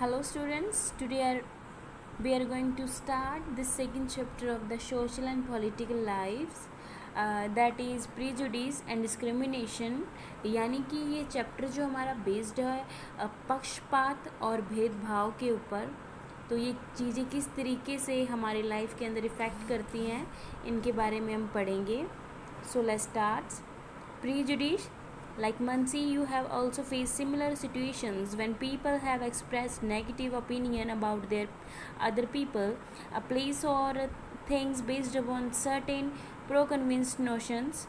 Hello students, we are going to start the second chapter of the social and political lives, that is prejudice and discrimination. यानी कि ये chapter जो हमारा based है पक्षपात और भेदभाव के ऊपर। तो ये चीज़ें किस तरीके से हमारे लाइफ के अंदर इफ़ेक्ट करती हैं इनके बारे में हम पढ़ेंगे। So let's start. Prejudice. Like Mansi, you have also faced similar situations when people have expressed negative opinion about their other people, a place or things based upon certain preconceived notions.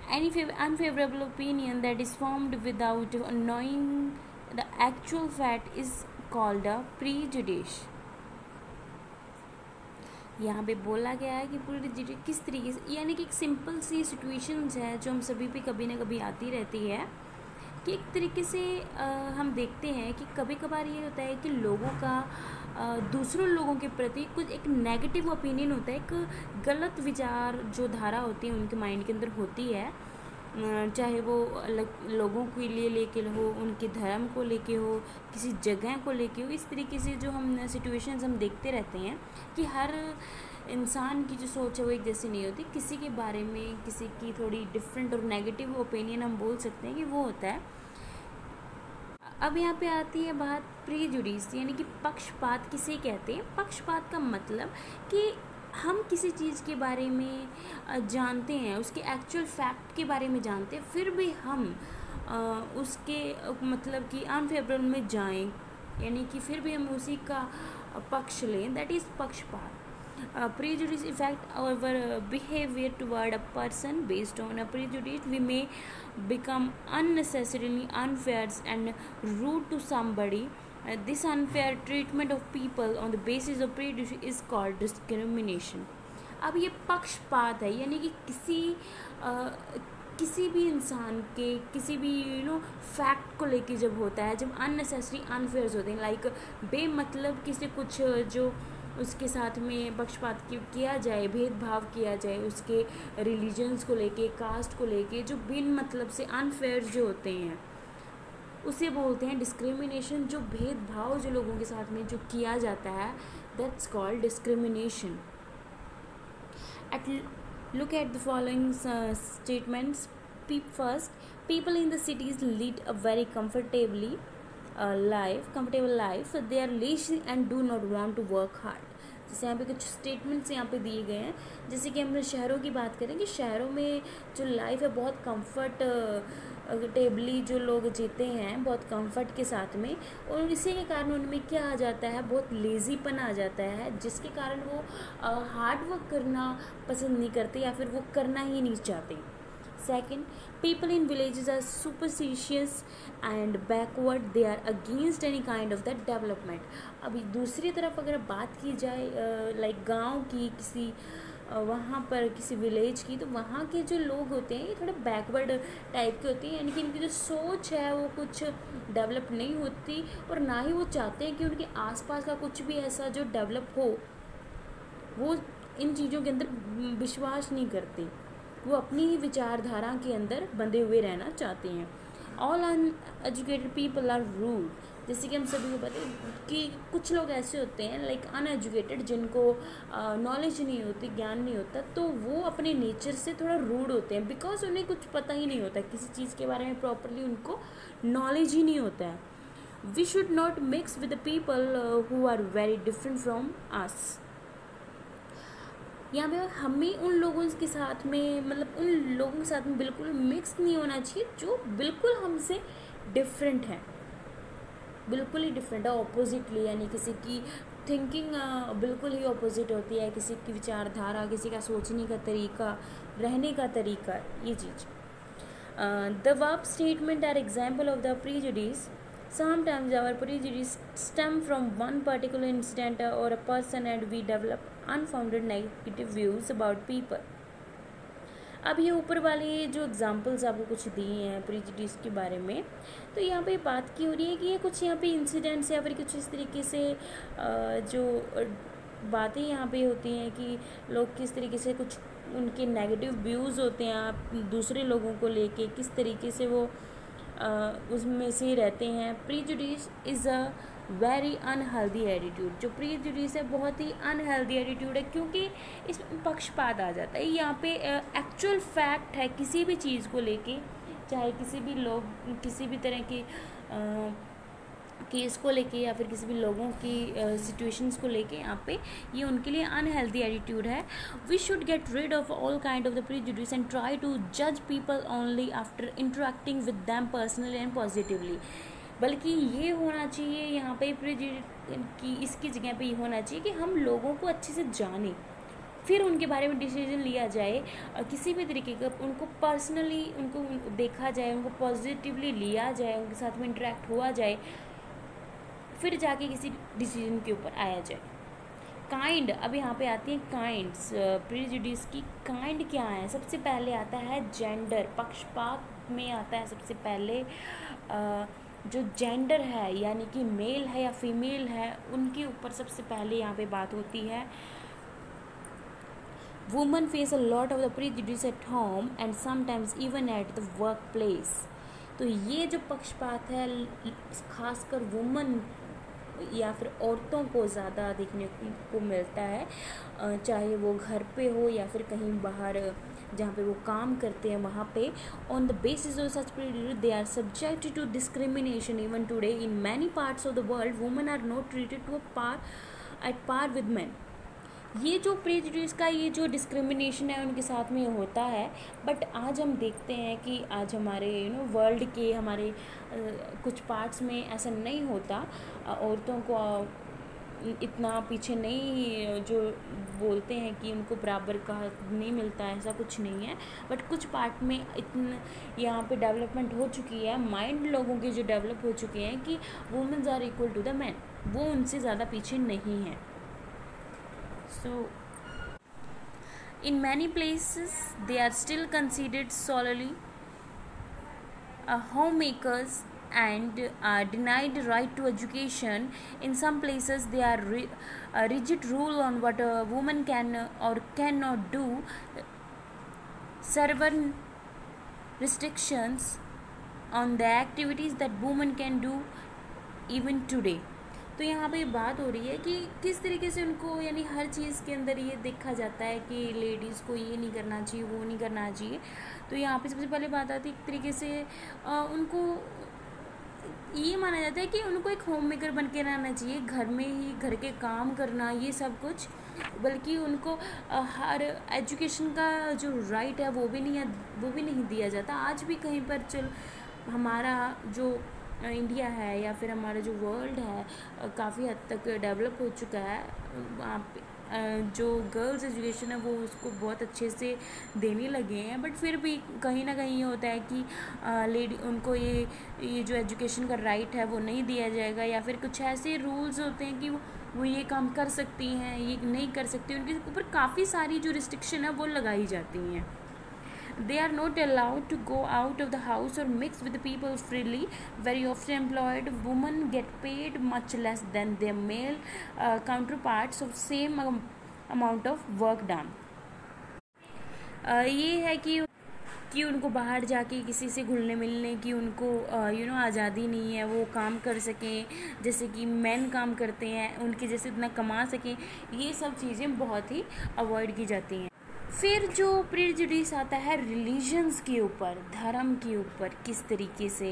Any unfavorable opinion that is formed without knowing the actual fact is called a prejudice. यहाँ पे बोला गया है कि पूरी किस तरीके से, यानी कि एक सिंपल सी सिचुएशंस है जो हम सभी पे कभी ना कभी आती रहती है कि एक तरीके से हम देखते हैं कि कभी कभार ये होता है कि लोगों का दूसरों लोगों के प्रति कुछ एक नेगेटिव ओपिनियन होता है, एक गलत विचार जो धारा होती है उनके माइंड के अंदर होती है, चाहे वो लोगों के लिए लेके हो, उनके धर्म को लेके हो, किसी जगह को लेके हो। इस तरीके से जो हम सिचुएशंस हम देखते रहते हैं कि हर इंसान की जो सोच है वो एक जैसी नहीं होती, किसी के बारे में किसी की थोड़ी डिफरेंट और नेगेटिव ओपिनियन हम बोल सकते हैं कि वो होता है। अब यहाँ पे आती है बात प्रेजुडिस, यानी कि पक्षपात किसे कहते हैं। पक्षपात का मतलब कि हम किसी चीज़ के बारे में जानते हैं, उसके एक्चुअल फैक्ट के बारे में जानते हैं, फिर भी हम उसके मतलब कि अनफेवरेबल में जाएं, यानी कि फिर भी हम उसी का पक्ष लें, दैट इज़ पक्षपात। Prejudice affect our behavior toward a person. Based on a prejudice, we may become unnecessarily unfair and rude to somebody. This unfair treatment of people on the basis of prejudice is called discrimination. अब ये पक्षपात है, यानी कि किसी भी इंसान के किसी भी फैक्ट को लेके जब होता है, जब अननेसेसरी अनफेयर होते हैं, लाइक बेमतलब किसी कुछ जो उसके साथ में पक्षपात किया जाए, भेदभाव किया जाए, उसके रिलीजन्स को लेके, कास्ट को लेके, जो बिन मतलब से अनफेयर जो होते हैं उसे बोलते हैं डिस्क्रिमिनेशन। जो भेदभाव जो लोगों के साथ में जो किया जाता है, that's called discrimination. Look at the following statements. First, people in the cities lead a very comfortable life, so they are lazy and do not want to work hard. जैसे यहाँ पे कुछ स्टेटमेंट्स यहाँ पे दिए गए हैं, जैसे कि हम शहरों की बात करें कि शहरों में जो लाइफ है बहुत कंफर्टेबली जो लोग जीते हैं, बहुत कंफर्ट के साथ में, और इसी के कारण उनमें क्या आ जाता है, बहुत लेज़ीपन आ जाता है, जिसके कारण वो हार्ड वर्क करना पसंद नहीं करते या फिर वो करना ही नहीं चाहते। Second, people in villages are superstitious and backward. They are against any kind of that development. अभी दूसरी तरफ अगर बात की जाए लाइक गांव की, किसी वहाँ पर किसी विलेज की, तो वहाँ के जो लोग होते हैं ये थोड़े बैकवर्ड टाइप के होते हैं, यानी कि इनकी जो सोच है वो कुछ डेवलप नहीं होती, और ना ही वो चाहते हैं कि उनके आसपास का कुछ भी ऐसा जो डेवलप हो, वो इन चीज़ों के अंदर विश्वास नहीं करते, वो अपनी ही विचारधारा के अंदर बंधे हुए रहना चाहते हैं। All uneducated people are rude, जैसे कि हम सभी को पता है कि कुछ लोग ऐसे होते हैं लाइक अनएजुकेटेड, जिनको नॉलेज नहीं होती, ज्ञान नहीं होता, तो वो अपने नेचर से थोड़ा रूड होते हैं, बिकॉज उन्हें कुछ पता ही नहीं होता, किसी चीज़ के बारे में प्रॉपरली उनको नॉलेज ही नहीं होता है। We should not mix with the people who are very different from us. यहाँ पे हमें उन लोगों के साथ में, मतलब उन लोगों के साथ में बिल्कुल मिक्स नहीं होना चाहिए जो बिल्कुल हमसे डिफरेंट है, बिल्कुल ही डिफरेंट है, ऑपोजिटली, यानी किसी की थिंकिंग बिल्कुल ही ऑपोजिट होती है, किसी की विचारधारा, किसी का सोचने का तरीका, रहने का तरीका, ये चीज़। The verb statement are example of the prejudice. Sometimes our prejudice stem from one particular incident or a person and we develop unfounded negative views about people. अब ये ऊपर वाले जो एग्जांपल्स आपको कुछ दिए हैं प्रेजुडिस के बारे में, तो यहाँ पे बात की हो रही है कि ये कुछ यहाँ पे इंसिडेंट्स या फिर कुछ इस तरीके से जो बातें यहाँ पे होती हैं कि लोग किस तरीके से कुछ उनके नेगेटिव व्यूज़ होते हैं आप दूसरे लोगों को लेके, किस तरीके से वो उसमें से रहते हैं। Prejudice is a very unhealthy attitude. जो प्रीजुडिस है बहुत ही अनहेल्दी एटीट्यूड है, क्योंकि इसमें पक्षपात आ जाता है। यहाँ पे एक्चुअल फैक्ट है किसी भी चीज़ को लेके, चाहे किसी भी तरह की केस को लेके या फिर किसी भी लोगों की सिचुएशंस को लेके, यहाँ पे ये उनके लिए अनहेल्दी एटीट्यूड है। We should get rid of all kind of the prejudice and try to जज people only after interacting with them personally and positively. बल्कि ये होना चाहिए यहाँ पे प्रीजुडिस की, इसकी जगह पे ये होना चाहिए कि हम लोगों को अच्छे से जानें, फिर उनके बारे में डिसीजन लिया जाए। किसी भी तरीके का उनको पर्सनली उनको देखा जाए, उनको पॉजिटिवली लिया जाए, उनके साथ में इंटरेक्ट हुआ जाए, फिर जाके किसी डिसीजन के ऊपर आया जाए। काइंड, अब यहाँ पे आती हैं काइंड्स प्रीजुडिस की। काइंड क्या है? सबसे पहले आता है जेंडर, पक्षपात में आता है सबसे पहले जो जेंडर है, यानी कि मेल है या फीमेल है, उनके ऊपर सबसे पहले यहाँ पे बात होती है। Women face a lot of the prejudice at home and sometimes even at the work place. तो ये जो पक्षपात है खासकर वुमेन या फिर औरतों को ज़्यादा देखने को मिलता है, चाहे वो घर पे हो या फिर कहीं बाहर जहाँ पे वो काम करते हैं वहाँ पे। On the basis of such prejudice they are subjected to discrimination even today in many parts of the world. Women are not treated to at par with man. ये जो प्रेजुडिस का ये जो डिस्क्रिमिनेशन है उनके साथ में होता है, बट आज हम देखते हैं कि आज हमारे वर्ल्ड के हमारे कुछ पार्ट्स में ऐसा नहीं होता। औरतों को इतना पीछे नहीं, जो बोलते हैं कि उनको बराबर का नहीं मिलता, ऐसा कुछ नहीं है। बट कुछ पार्ट में इतना यहाँ पे डेवलपमेंट हो चुकी है, माइंड लोगों के जो डेवलप हो चुके हैं कि womens are equal to the man, वो उनसे ज़्यादा पीछे नहीं है। So, in many places, they are still considered solely homemakers and are denied right to education. In some places, they are a rigid rule on what a woman can or cannot do. Severe restrictions on the activities that women can do even today. तो यहाँ पे बात हो रही है कि किस तरीके से उनको, यानी हर चीज़ के अंदर ये देखा जाता है कि लेडीज़ को ये नहीं करना चाहिए, वो नहीं करना चाहिए। तो यहाँ पे सबसे पहले बात आती है एक तरीके से उनको ये माना जाता है कि उनको एक होम मेकर बन के रहना चाहिए, घर में ही घर के काम करना, ये सब कुछ। बल्कि उनको हर एजुकेशन का जो राइट है वो भी नहीं दिया जाता। आज भी कहीं पर चल हमारा जो इंडिया है या फिर हमारा जो वर्ल्ड है काफ़ी हद तक डेवलप हो चुका है। वहाँ पे जो गर्ल्स एजुकेशन है वो उसको बहुत अच्छे से देने लगे हैं, बट फिर भी कहीं ना कहीं ये होता है कि लेडी उनको ये जो एजुकेशन का राइट है वो नहीं दिया जाएगा, या फिर कुछ ऐसे रूल्स होते हैं कि वो ये काम कर सकती हैं, ये नहीं कर सकती, उनके ऊपर काफ़ी सारी जो रिस्ट्रिक्शन है वो लगाई जाती हैं। They are not allowed to go out of the house or mix with the people freely. Very often employed women get paid much less than their male counterparts of same amount of work done. ये है कि उनको बाहर जाके किसी से घुलने मिलने की उनको आज़ादी नहीं है, वो काम कर सकें जैसे कि मैन काम करते हैं, उनके जैसे इतना कमा सकें, ये सब चीज़ें बहुत ही अवॉइड की जाती हैं। फिर जो प्रेजुडिस आता है रिलीजन्स के ऊपर, धर्म के ऊपर किस तरीके से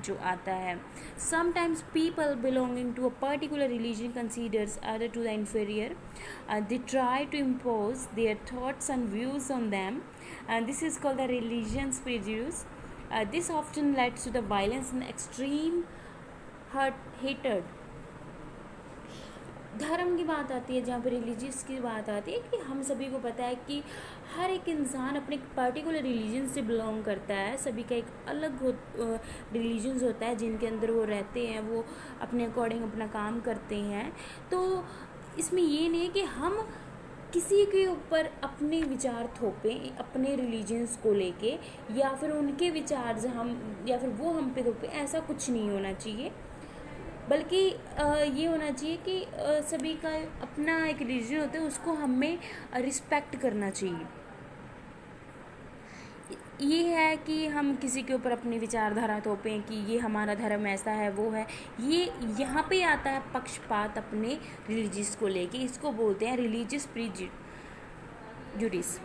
जो आता है। Sometimes people belonging to a particular religion considers other to the inferior, they try to impose their thoughts and views on them, and this is called the religion's prejudice. This often leads to the violence and extreme hatred. धर्म की बात आती है, जहाँ पर religious की बात आती है कि हम सभी को पता है कि हर एक इंसान अपने एक पर्टिकुलर रिलीजन से बिलोंग करता है। सभी का एक अलग रिलीजन्स होता है जिनके अंदर वो रहते हैं, वो अपने अकॉर्डिंग अपना काम करते हैं। तो इसमें ये नहीं है कि हम किसी के ऊपर अपने विचार थोपें अपने रिलीजन्स को लेके, या फिर उनके विचार या फिर वो हम पे थोपें, ऐसा कुछ नहीं होना चाहिए। बल्कि ये होना चाहिए कि सभी का अपना एक रिलीजन होता है, उसको हमें रिस्पेक्ट करना चाहिए। ये है कि हम किसी के ऊपर अपनी विचारधारा थोपें कि ये हमारा धर्म ऐसा है वो है, ये यहाँ पे आता है पक्षपात अपने रिलीजियस को लेके, इसको बोलते हैं रिलीजियस प्रीजुडिस।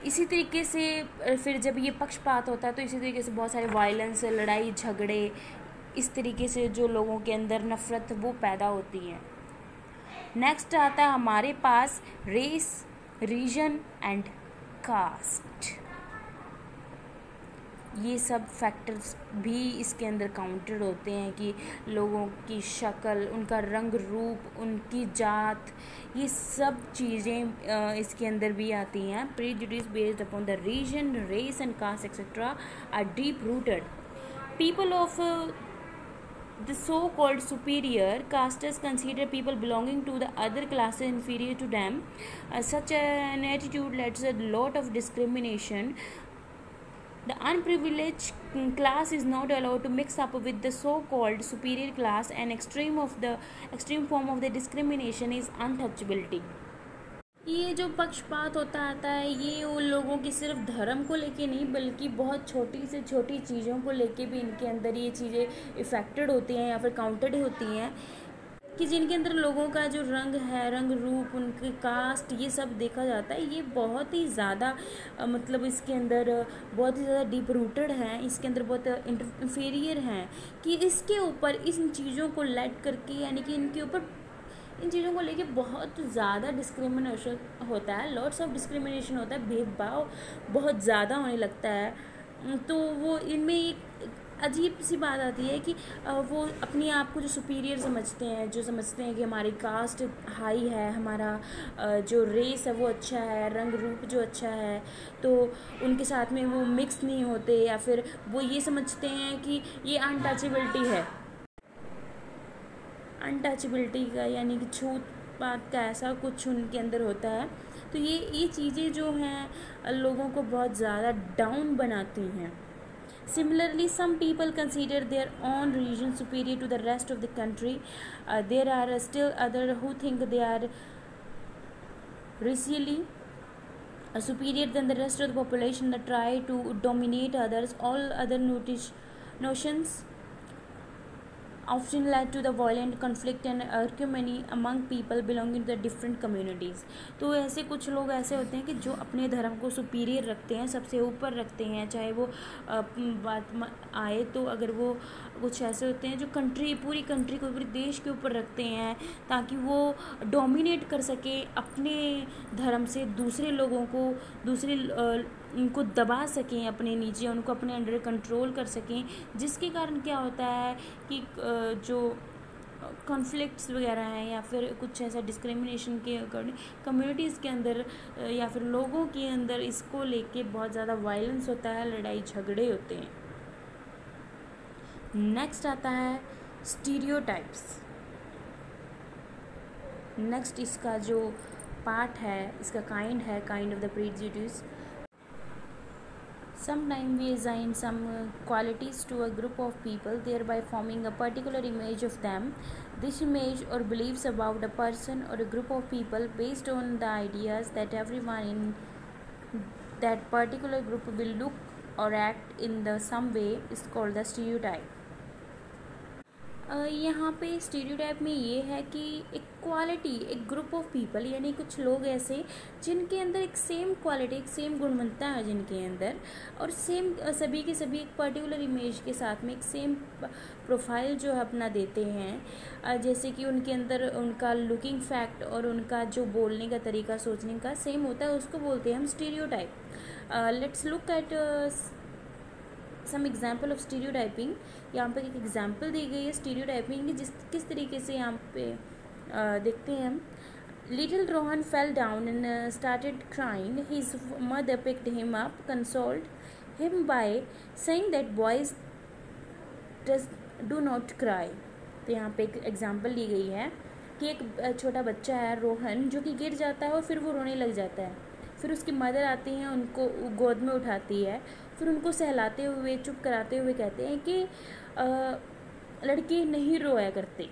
इसी तरीके से फिर जब ये पक्षपात होता है तो इसी तरीके से बहुत सारे वायलेंस, लड़ाई झगड़े, इस तरीके से जो लोगों के अंदर नफ़रत वो पैदा होती है। नेक्स्ट आता है हमारे पास रेस, रीजन एंड कास्ट। ये सब फैक्टर्स भी इसके अंदर काउंटेड होते हैं कि लोगों की शक्ल, उनका रंग रूप, उनकी जात, ये सब चीज़ें इसके अंदर भी आती हैं। Prejudice based upon the reason, race and caste etcetera are deep rooted. People of the so-called superior castes consider people belonging to the other classes inferior to them. Such an attitude leads a lot of discrimination. The unprivileged class is not allowed to mix up with the so-called superior class. An extreme form of the discrimination is untouchability. ये जो पक्षपात होता आता है ये उन लोगों की सिर्फ धर्म को लेके नहीं बल्कि बहुत छोटी से छोटी चीज़ों को लेके भी इनके अंदर ये चीज़ें इफ़ेक्टेड होती हैं या फिर काउंटेड होती हैं कि जिनके अंदर लोगों का जो रंग है, रंग रूप, उनकी कास्ट, ये सब देखा जाता है। ये बहुत ही ज़्यादा मतलब इसके अंदर बहुत ही ज़्यादा डीप रूटेड हैं, इसके अंदर बहुत इंफीरियर हैं कि इसके ऊपर इन चीज़ों को लेट करके यानी कि इनके ऊपर इन चीज़ों को लेके बहुत ज़्यादा डिस्क्रिमिनेशन होता है, लॉट्स ऑफ डिस्क्रिमिनेशन होता है, भेदभाव बहुत ज़्यादा होने लगता है। तो वो इनमें एक अजीब सी बात आती है कि वो अपने आप को जो सुपीरियर समझते हैं, जो समझते हैं कि हमारी कास्ट हाई है, हमारा जो रेस है वो अच्छा है, रंग रूप जो अच्छा है, तो उनके साथ में वो मिक्स नहीं होते, या फिर वो ये समझते हैं कि ये अनटचेबिलिटी है, अनटचेबिलिटी का यानी कि छूत पात का ऐसा कुछ उनके अंदर होता है। तो ये चीज़ें जो हैं लोगों को बहुत ज़्यादा डाउन बनाती हैं। Similarly, some people consider their own region superior to the rest of the country. There are still others who think they are racially superior than the rest of the population that try to dominate others. All other notions often led to the violent conflict and acrimony among people belonging to the different communities. तो ऐसे कुछ लोग ऐसे होते हैं कि जो अपने धर्म को सुपीरियर रखते हैं, सबसे ऊपर रखते हैं, चाहे वो बात आए तो अगर वो कुछ ऐसे होते हैं जो पूरी कंट्री को, पूरे देश के ऊपर रखते हैं ताकि वो डोमिनेट कर सके अपने धर्म से दूसरे लोगों को, उनको दबा सकें अपने नीचे, उनको अपने अंडर कंट्रोल कर सकें, जिसके कारण क्या होता है कि जो कॉन्फ्लिक्ट्स वगैरह हैं या फिर कुछ ऐसा डिस्क्रिमिनेशन के अकॉर्डिंग कम्युनिटीज़ के अंदर या फिर लोगों के अंदर इसको लेके बहुत ज़्यादा वायलेंस होता है, लड़ाई झगड़े होते हैं। नेक्स्ट आता है स्टीरियोटाइप्स। नेक्स्ट इसका जो पार्ट है, इसका kind of the prejudice. Sometimes we assign some qualities to a group of people, thereby forming a particular image of them. This image or beliefs about a person or a group of people based on the ideas that everyone in that particular group will look or act in the some way is called the stereotype. यहाँ पे stereotype में ये है कि एक quality, एक group of people यानी कुछ लोग ऐसे जिनके अंदर एक सेम क्वालिटी, एक सेम गुणवत्ता है जिनके अंदर, और सेम सभी के सभी एक पर्टिकुलर इमेज के साथ में एक सेम प्रोफाइल जो है अपना देते हैं, जैसे कि उनके अंदर उनका लुकिंग फैक्ट और उनका जो बोलने का तरीका, सोचने का सेम होता है, उसको बोलते हैं हम stereotype. Let's look at some example of stereotyping. यहाँ पर एक एग्जाम्पल दी गई है स्टीरियोटाइपिंग की, किस तरीके से यहाँ पे देखते हैं हम। Little Rohan fell down and started crying. His mother picked him up, consoled him by saying that boys do not cry. तो यहाँ पे एक एग्जाम्पल ली गई है कि एक छोटा बच्चा है रोहन, जो कि गिर जाता है और फिर वो रोने लग जाता है। फिर उसकी मदर आती हैं, उनको गोद में उठाती है, फिर उनको सहलाते हुए, चुप कराते हुए कहते हैं कि लड़के नहीं रोया करते।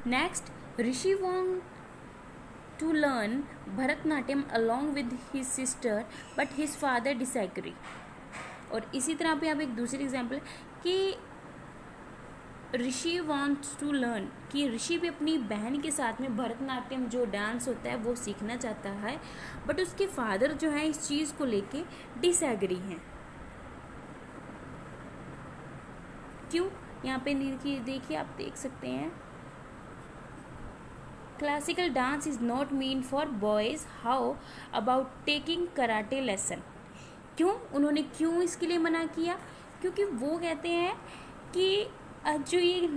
Next, Rishi Wong to learn Bharatnatyam along with his sister, but his father disagree. और इसी तरह पे आप एक दूसरी एग्जाम्पल कि ऋषि वॉन्ट्स टू लर्न, कि ऋषि भी अपनी बहन के साथ में भरतनाट्यम जो डांस होता है वो सीखना चाहता है, बट उसके फादर जो है इस चीज़ को लेके डिसएग्री हैं. क्यों? यहाँ पे देखिए आप देख सकते हैं, classical dance is not mean for boys, how about taking karate lesson. क्यों? उन्होंने क्यों इसके लिए मना किया? क्योंकि वो कहते हैं कि जो ये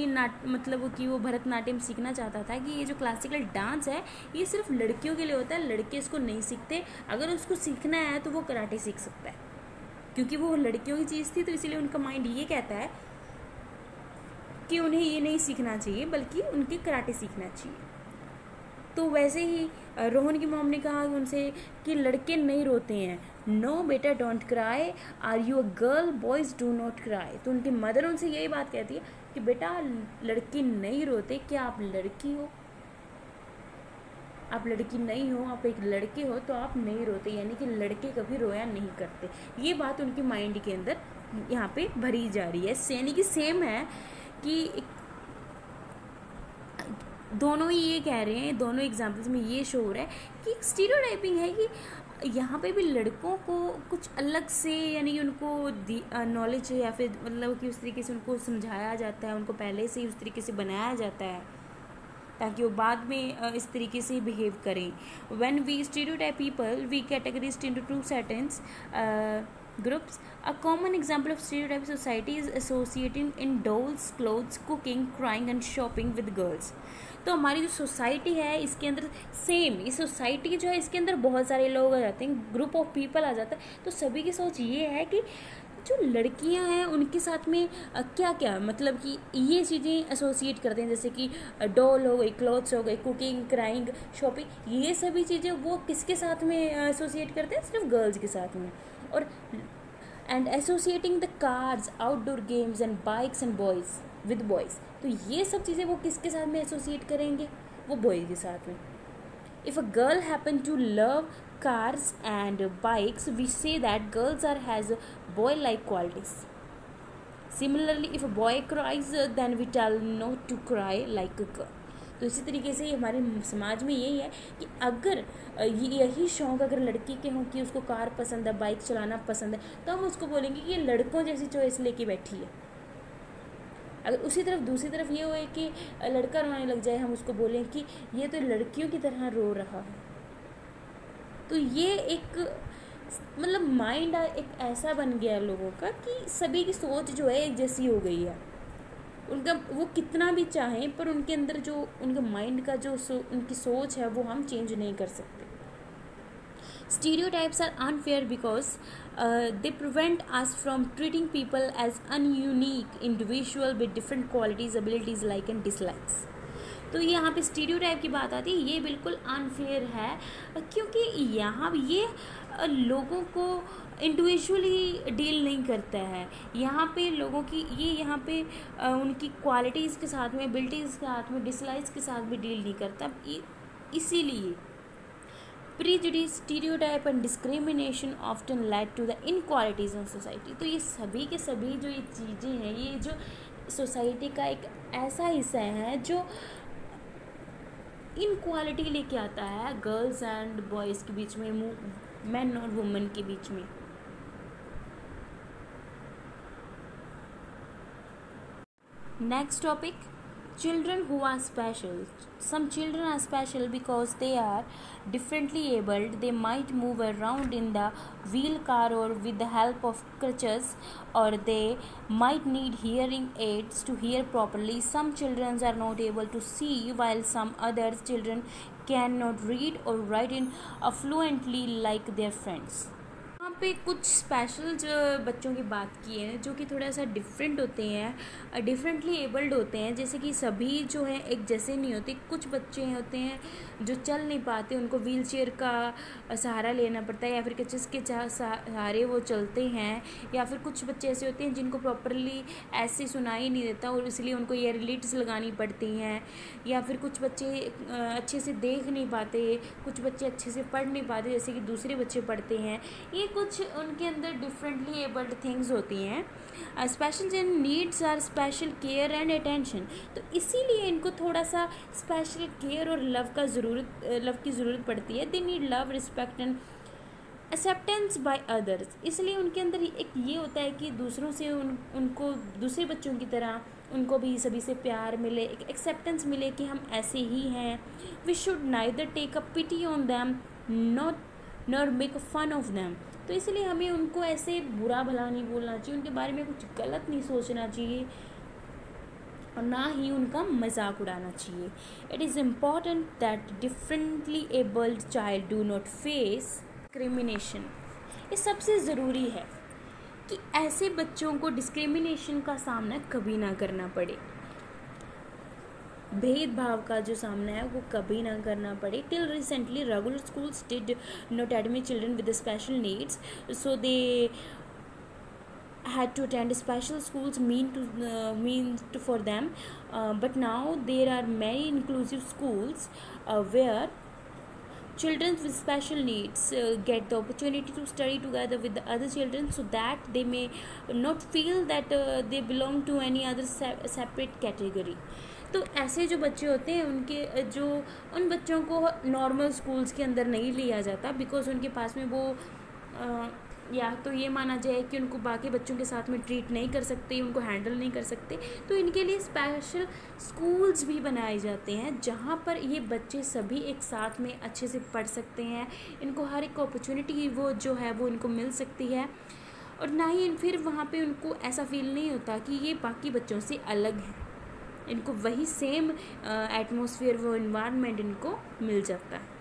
नाट मतलब कि वो भरतनाट्यम सीखना चाहता था कि ये जो क्लासिकल डांस है ये सिर्फ लड़कियों के लिए होता है, लड़के इसको नहीं सीखते. अगर उसको सीखना है तो वो कराटे सीख सकता है. क्योंकि वो लड़कियों की चीज़ थी तो इसीलिए उनका माइंड ये कहता है कि उन्हें ये नहीं सीखना चाहिए बल्कि उनके कराटे सीखना चाहिए. तो वैसे ही रोहन की मॉम ने कहा उनसे कि लड़के नहीं रोते हैं. नो बेटा don't cry, are you a girl, boys do not cry. तो उनकी मदर उनसे यही बात कहती है कि बेटा लड़के नहीं रोते, क्या आप लड़की हो? आप लड़की नहीं हो, आप एक लड़के हो तो आप नहीं रोते, यानी कि लड़के कभी रोया नहीं करते. ये बात उनके माइंड के अंदर यहाँ पे भरी जा रही है. यानी कि सेम है कि दोनों ही ये कह रहे हैं, दोनों एग्जाम्पल्स में ये शो हो रहा है कि स्टीरियोटाइपिंग है कि यहाँ पे भी लड़कों को कुछ अलग से, यानी कि उनको नॉलेज या फिर मतलब कि उस तरीके से उनको समझाया जाता है, उनको पहले से ही उस तरीके से बनाया जाता है ताकि वो बाद में इस तरीके से बिहेव करें. When we stereotype people we categorised into to certains groups. A common example of stereotype society is associating in dolls, clothes, cooking, crying and shopping with girls. तो हमारी जो सोसाइटी है इसके अंदर सेम, ये सोसाइटी जो है इसके अंदर बहुत सारे लोग आ जाते हैं, ग्रुप ऑफ पीपल आ जाता है. तो सभी की सोच ये है कि जो लड़कियां हैं उनके साथ में क्या क्या मतलब कि ये चीज़ें एसोसिएट करते हैं, जैसे कि डॉल हो गई, क्लॉथ्स हो गई, कुकिंग, क्राइंग, शॉपिंग, ये सभी चीज़ें वो किसके साथ में एसोसिएट करते हैं? सिर्फ गर्ल्स के साथ में. और and associating the cars, outdoor games and bikes and boys with boys. तो ये सब चीज़ें वो किसके साथ में एसोसिएट करेंगे? वो बॉयज़ के साथ में. If a girl happen to love cars and bikes, we say that girls has boy like qualities. Similarly, if a boy cries, then we tell not to cry like a girl. तो इसी तरीके से हमारे समाज में यही है कि अगर यही शौक़ अगर लड़की के हों कि उसको कार पसंद है, बाइक चलाना पसंद है, तो हम उसको बोलेंगे कि ये लड़कों जैसी चॉइस लेके बैठी है. अगर उसी तरफ दूसरी तरफ ये हुए कि लड़का रोने लग जाए, हम उसको बोलें कि ये तो लड़कियों की तरह रो रहा है. तो ये एक मतलब माइंड एक ऐसा बन गया है लोगों का कि सभी की सोच जो है एक जैसी हो गई है. उनका वो कितना भी चाहें पर उनके अंदर जो उनके माइंड का जो उनकी सोच है वो हम चेंज नहीं कर सकते. Stereotypes are unfair because they prevent us from treating people as ununique individual with different qualities, abilities, like and dislikes. तो यहाँ पे स्टीरियोटाइप की बात आती है, ये बिल्कुल अनफेयर है क्योंकि यहाँ ये लोगों को इंडिविजुअली डील नहीं करता है. यहाँ पे लोगों की ये यहाँ पे उनकी क्वालिटीज़ के साथ में, एबिलिटीज़ के साथ में, डिसलाइक्स के साथ भी डील नहीं करता. इसीलिए prejudice, stereotype and discrimination often led to the inequalities in society. तो ये सभी के सभी जो ये चीज़ें हैं, ये जो सोसाइटी का एक ऐसा हिस्सा है जो इनक्वालिटी लेके आता है गर्ल्स एंड बॉयज़ के बीच में, मैन और वुमेन के बीच में. Next topic, children who are special. Some children are special because they are differently abled. They might move around in the wheel car or with the help of crutches, or they might need hearing aids to hear properly. Some children are not able to see, while some other children cannot read or write in fluently like their friends. यहाँ पे कुछ special जो बच्चों की बात की है जो कि थोड़ा सा डिफरेंट होते हैं, डिफरेंटली एबल्ड होते हैं। जैसे कि सभी जो है एक जैसे नहीं होते। कुछ बच्चे होते हैं जो चल नहीं पाते, उनको व्हील चेयर का सहारा लेना पड़ता है, या फिर किस के सहारे वो चलते हैं। या फिर कुछ बच्चे ऐसे होते हैं जिनको प्रॉपरली ऐसे सुनाई नहीं देता और इसलिए उनको ईयर लीड्स लगानी पड़ती हैं। या फिर कुछ बच्चे अच्छे से देख नहीं पाते, कुछ बच्चे अच्छे से पढ़ नहीं पाते जैसे कि दूसरे बच्चे पढ़ते हैं। ये कुछ उनके अंदर डिफरेंटली एबल्ड थिंग्स होती हैं। Special children needs are special care and attention. तो इसीलिए इनको थोड़ा सा स्पेशल केयर और लव की ज़रूरत पड़ती है। They need love, respect and acceptance by others. इसलिए उनके अंदर एक ये होता है कि दूसरों से उनको दूसरे बच्चों की तरह उनको भी सभी से प्यार मिले, एक एक्सेप्टेंस मिले कि हम ऐसे ही हैं। We should neither take a pity on them not make fun of them. तो इसलिए हमें उनको ऐसे बुरा भला नहीं बोलना चाहिए, उनके बारे में कुछ गलत नहीं सोचना चाहिए और ना ही उनका मजाक उड़ाना चाहिए। It is important that differently abled child do not face discrimination. ये सबसे ज़रूरी है कि ऐसे बच्चों को डिस्क्रिमिनेशन का सामना कभी ना करना पड़े, भेदभाव का जो सामना है वो कभी ना करना पड़े। Till recently regular schools did not admit children with special needs, so they had to attend special schools meant for them, but now there are many inclusive schools where children with special needs get the opportunity to study together with the other children so that they may not feel that they belong to any other separate category। तो ऐसे जो बच्चे होते हैं उन बच्चों को normal schools के अंदर नहीं लिया जाता, बिकॉज उनके पास में वो या तो ये माना जाए कि उनको बाकी बच्चों के साथ में ट्रीट नहीं कर सकते, उनको हैंडल नहीं कर सकते। तो इनके लिए स्पेशल स्कूल्स भी बनाए जाते हैं जहाँ पर ये बच्चे सभी एक साथ में अच्छे से पढ़ सकते हैं। इनको हर एक अपॉर्चुनिटी वो जो है वो इनको मिल सकती है और ना ही फिर वहाँ पे उनको ऐसा फील नहीं होता कि ये बाकी बच्चों से अलग हैं। इनको वही सेम एटमॉस्फेयर, वो इन्वायरमेंट इनको मिल जाता है।